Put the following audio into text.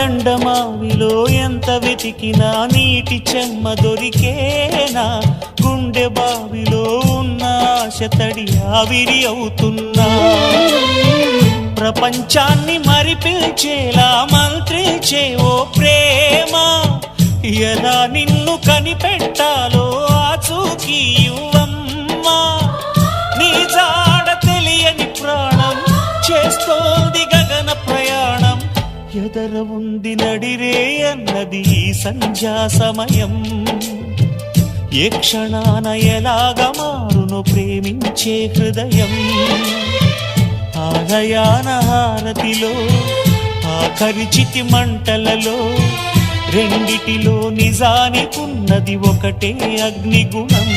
ఎండమావిలో ఎంత వెతికినా నీటి చెమ్మ దొరికేనా, గుండె బావిలో ఉన్న ఆశ తడి ఆవిరి అవుతున్నా, ప్రపంచాన్ని మరిపించేలా మంత్రించే ఓ ప్రేమ, ఎలా నిన్ను కనిపెట్టాలో ఆచూకీ ఇవ్వమ్మా, నీ జాడ తెలియని ప్రాణం చేస్తోంది గగన ప్రయాణం, ఎదర ఉంది నడిరే అన్నది ఈ సంధ్యా సమయం, ఏ క్షణాన ఎలాగ మారును ప్రేమించే హృదయం, ఆలయాన హారతిలో ఆఖరి చితి మంటలలో రెండిటిలో నిజానికున్నది ఒకటే అగ్నిగుణం.